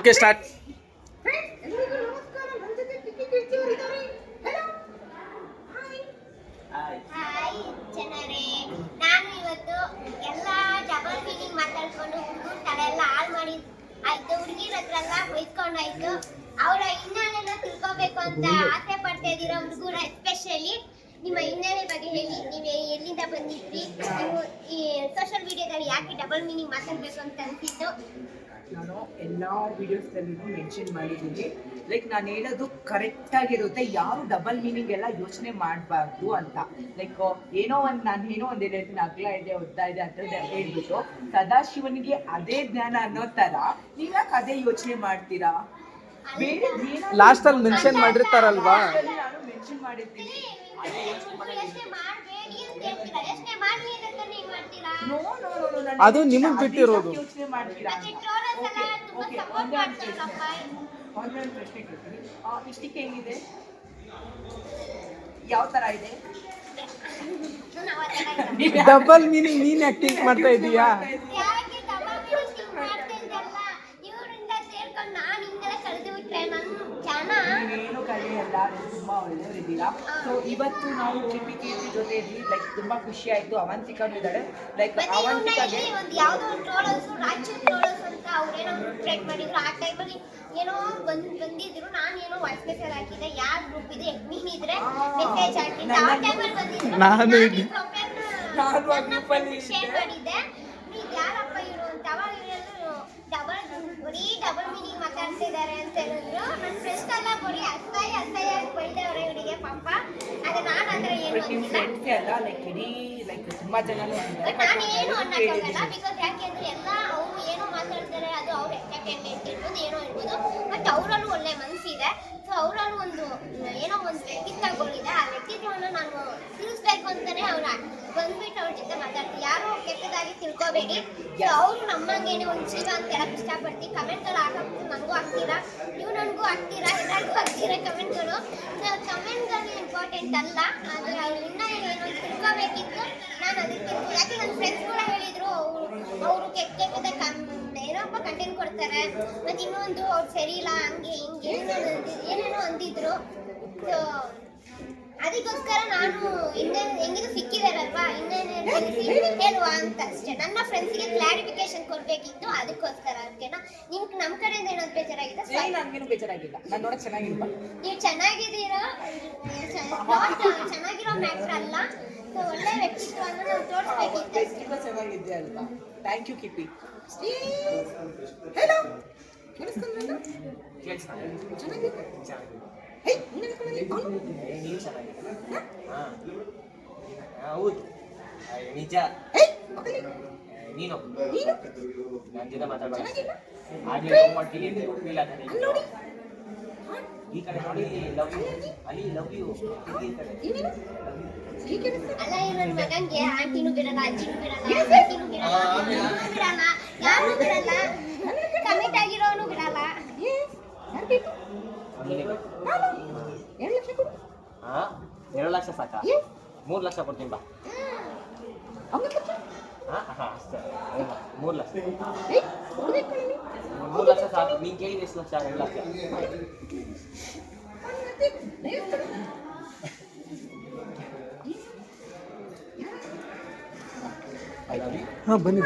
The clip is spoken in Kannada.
Okay start. ಹಾಯ್ ಜನರೇ, ನಾನು ಇವತ್ತು ಎಲ್ಲ ಡಬಲ್ ಮೀನಿಂಗ್ ಮಾತಾಡ್ಕೊಂಡು ಹುಡುಗರ ತಲೆ ಎಲ್ಲ ಹಾಳು ಮಾಡಿ ಆಯ್ತು, ಹುಡುಗಿರ ಹತ್ರ ಎಲ್ಲ ಹೊಯ್ಕೊಂಡಾಯ್ತು. ಅವರ ಹಿನ್ನೆಲೆನ ತಿಳ್ಕೊಬೇಕು ಅಂತ ಆಸೆ ಪಡ್ತಾ ಇದ್ದೀರಾ ಹುಡುಗರ. ಎಸ್ಪೆಷಲಿ ನಿಮ್ಮ ಹಿನ್ನೆಲೆ ಬಗ್ಗೆ ಹೇಳಿ, ನೀವು ಎಲ್ಲಿಂದ ಬಂದಿದ್ರಿ, ನೀವು ಈ ಸೋಷಿಯಲ್ ಮೀಡಿಯಾದಲ್ಲಿ ಯಾಕೆ ಡಬಲ್ ಮೀನಿಂಗ್ ಮಾತಾಡಬೇಕು ಅಂತ ಅನಿಸಿದ್ದು. ನಾನು ಎಲ್ಲ ವಿಡಿಯೋಸ್ದಲ್ಲೂ ಮೆನ್ಷನ್ ಮಾಡಿದ್ದೀನಿ, ಲೈಕ್ ನಾನು ಹೇಳೋದು ಕರೆಕ್ಟಾಗಿರುತ್ತೆ, ಯಾರು ಡಬಲ್ ಮೀನಿಂಗ್ ಎಲ್ಲ ಯೋಚನೆ ಮಾಡಬಾರ್ದು ಅಂತ. ಲೈಕ್ ನಾನು ಏನೋ ಒಂದು ಹೇಳ್ತೀನಿ, ಅಗ್ಲ ಇದೆ ಉದ್ದ ಇದೆ ಅಂತ ಹೇಳ್ಬಿಟ್ಟು ಸದಾಶಿವನಿಗೆ ಅದೇ ಜ್ಞಾನ ಅನ್ನೋ ಥರ ನೀವ್ಯಾಕೆ ಅದೇ ಯೋಚನೆ ಮಾಡ್ತೀರಾ? ಬೇರೆ ಲಾಸ್ಟ್ ಅಲ್ಲಿ ಮೆನ್ಷನ್ ಮಾಡಿರ್ತಾರಲ್ವಾ, ನಾನು ಮೆನ್ಷನ್ ಮಾಡಿದ್ದೀನಿ. ಅದು ನಿಮಗೆ ಬಿಟ್ಟಿರೋದು. ಯೋಚನೆ ಮಾಡ್ತೀರಾ? ಒಂದೊಂದು ಪ್ರಶ್ನೆ ಕೇಳ್ತೀನಿ. ಇಷ್ಟಕ್ಕೆ ಹೆಂಗಿದೆ, ಯಾವ ತರ ಇದೆ? ಡಬಲ್ ಮೀನಿಂಗ್ ನೀನ್ ಆಕ್ಟಿಂಗ್ ಮಾಡ್ತಾ ಇದೀಯಾ? ನೀವೇನು ಕಲಿಯಲ್ಲ, ತುಂಬಾ ಒಳ್ಳೆಯವರಿದ್ದೀರಾ. ಸೊ ಇವತ್ತು ನಾವು ಕಿಪಿ ಜೊತೆ ಇದ್ವಿ, ಲೈಕ್ ತುಂಬಾ ಖುಷಿ ಆಯ್ತು. ಅವಂತಿಕಾನು ಇದ್ದಾಳೆ, ಲೈಕ್ ಅವಂತಿಕಾಗೆ ಏನೋ ಬಂದಿದ್ರು, ನಾನು ಏನೋ ವಾಯ್ಸ್ ಮೆಸೇಜ್ ಹಾಕಿದ್ದೆ, ಯಾವ ಗ್ರೂಪ್ ಇದೆ ಎಡ್ಮಿನ್ ಇದ್ರೆ ಮೆಸೇಜ್ ಹಾಕಿದ್ದೆ. ಆ ಟೈಮಲ್ಲಿ ಬಂದಿದ್ರು, ಶೇರ್ ಮಾಡಿದ್ದೆ, ನೀವು ಯಾರಪ್ಪ ಇವರು ಅಂತ. ಅವಾಗ ಹೇಳಿದ್ರು ಡಬಲ್ ಮೀನಿಂಗ್ ಮಾತಾಡ್ತಾ ಇದ್ದಾರೆ ಅಂತ ಹೇಳಿದ್ರು. ನನ್ನ ಫ್ರೆಂಡ್ಸ್ ಎಲ್ಲ ಬರೀ ಅಸಹ್ಯ ಬೈದವ್ರೆ ಇವರಿಗೆ ಪಾಪ. ಅದು ನಾನು ಅಂದ್ರೆ ಏನು ಅಲ್ಲ, ಲೈಕ್ ಇಡೀ ಲೈಕ್ ತುಂಬಾ ಜನ ನಾನು ಏನು ಅನ್ನಕ್ಕಾಗಲ್ಲ. ಬಿಕಾಸ್ ಯಾಕೆಂದ್ರೆ ಎಲ್ಲ ಅವರು ಏನೋ ಮಾತಾಡ್ತಾರೆ, ಅದು ಅವ್ರ ಎಂಟರ್ಟೈನ್ಮೆಂಟ್ ಇರ್ಬೋದು, ಏನೋ ಇರ್ಬೋದು. ಬಟ್ ಅವರಲ್ಲೂ ಒಳ್ಳೆ ಮನಸ್ಸಿದೆ. ಸೊ ಅವರಲ್ಲೂ ಒಂದು ಏನೋ ಒಂದು ವ್ಯಕ್ತಿತ್ವಗಳಿದೆ. ಆ ವ್ಯಕ್ತಿತ್ವವನ್ನು ನಾನು ತಿಳಿಸ್ಬೇಕು ಅಂತಾನೆ ಅವ್ರ ಬಂದ್ಬಿಟ್ಟು ಅವ್ರ ಜೊತೆ ಮಾತಾಡ್ತೀನಿ. ಯಾರು ಕೆಟ್ಟದಾಗಿ ತಿಳ್ಕೊಬೇಡಿ. ಸೊ ಅವರು ನಮ್ಮಂಗೇನೆ ಒಂದು ಜೀವ ಅಂತ ಹೇಳಕ್ ಇಷ್ಟಪಡ್ತೀನಿ. ಕಮೆಂಟ್ಗಳು ಹಾಕಬೇಕು, ನನಗೂ ಹಾಕ್ತೀರಾ, ನೀವು ನನಗೂ ಹಾಕ್ತೀರಾ, ಎಲ್ಲರಿಗೂ ಹಾಕ್ತೀರಾ ಕಮೆಂಟ್ಗಳು. ಸೊ ಕಮೆಂಟ್ಗಳು ಇಂಪಾರ್ಟೆಂಟ್ ಅಲ್ಲ, ಆದರೆ ಅವ್ರು ಇನ್ನೂ ಏನೋ ತಿಳ್ಕೊಬೇಕಿತ್ತು. ನಾನು ಅದಕ್ಕೆ ಯಾಕೆ ನನ್ನ ಫ್ರೆಂಡ್ಸ್ ಕೂಡ ಹೇಳಿದರು, ಅವರು ಕೆಟ್ಟದ ಏನಪ್ಪ ಕಂಟೆಂಟ್ ಕೊಡ್ತಾರೆ, ಮತ್ತು ಇನ್ನೊಂದು ಅವ್ರು ಸರಿ ಇಲ್ಲ, ಹಂಗೆ ಹಿಂಗೆ ಏನೇನೋ ಅಂದಿದ್ರು. ಸೊ ಅದಕ್ಕೋಸ್ಕರ ನಾನು ಹೆಂಗಿದು ಸಿಕ್ಕಿದಾರಲ್ವಾ, ಇನ್ನೇನು ಹೇಳುವ ಅಂತ ಅಷ್ಟೇ. ನನ್ನ ಫ್ರೆಂಡ್ಸಿಗೆ ಕ್ಲಾರಿಫಿಕೇಶನ್ ಕೊಡಬೇಕಿತ್ತು, ಅದಕ್ಕೋಸ್ಕರ. ಓಕೆನಾ? ನಿಮ್ಗೆ ನಮ್ಮ ಕಡೆಯಿಂದ ಏನಾದ್ರು ಬೇಜಾರಾಗಿದೆ? ನನಗೇನು ಬೇಜಾರಾಗಿಲ್ಲ, ನಾನು ನೋಡೋಕೆ ಚೆನ್ನಾಗಿಲ್ವಾ? ನೀವು ಚೆನ್ನಾಗಿದ್ದೀರಾ, ಚೆನ್ನಾಗಿರೋ ಮ್ಯಾಟ್ರ್ ಅಲ್ಲ. ಸೊ ಒಳ್ಳೆ ವ್ಯಕ್ತಿತ್ವವನ್ನು ನಾವು ತೋರಿಸ್ಬೇಕಿತ್ತು. ಚೆನ್ನಾಗಿದ್ದೆ ಅಲ್ವಾ? ಥ್ಯಾಂಕ್ ಯು ಕಿಪಿ. ಹೇಳೋ ಹೌದು ನಿಜ. ನೀನು ನನ್ನ ಜೊತೆ ಮಾತಾಡ್ತೀನಿ, ಈ ಕಡೆ ನೋಡಿ, ಲವ್ ಯು ಅಲ್ಲಿ, ಲವ್ ಯು ಈ ಕಡೆ. ಅಲ್ಲ, ನನ್ನ ಮಗಂಗೆ ಆಂಟಿನೂ ಬಿಡಲ್ಲ, ಅಜ್ಜಿನೂ ಬಿಡಲ್ಲ, ಅಜ್ಜಿನೂ ಬಿಡಲ್ಲ, ಯಾರು ಬಿಡಲ್ಲ, ಕಮಿಟ್ ಆಗಿರೋನು ಬಿಡಲ್ಲ. 2 ಲಕ್ಷ ಸಾಕ? 3 ಲಕ್ಷ ಕೊಡ್ತೀನಿ ಬಾ. ಅಷ್ಟೇ, 3 ಲಕ್ಷ. 3 ಲಕ್ಷ ಸಾಕು. ನೀನು ಕೇಳಿದ ಎಷ್ಟು ಲಕ್ಷ? 2 ಲಕ್ಷ. ಹಾಂ ಬನ್ನಿ.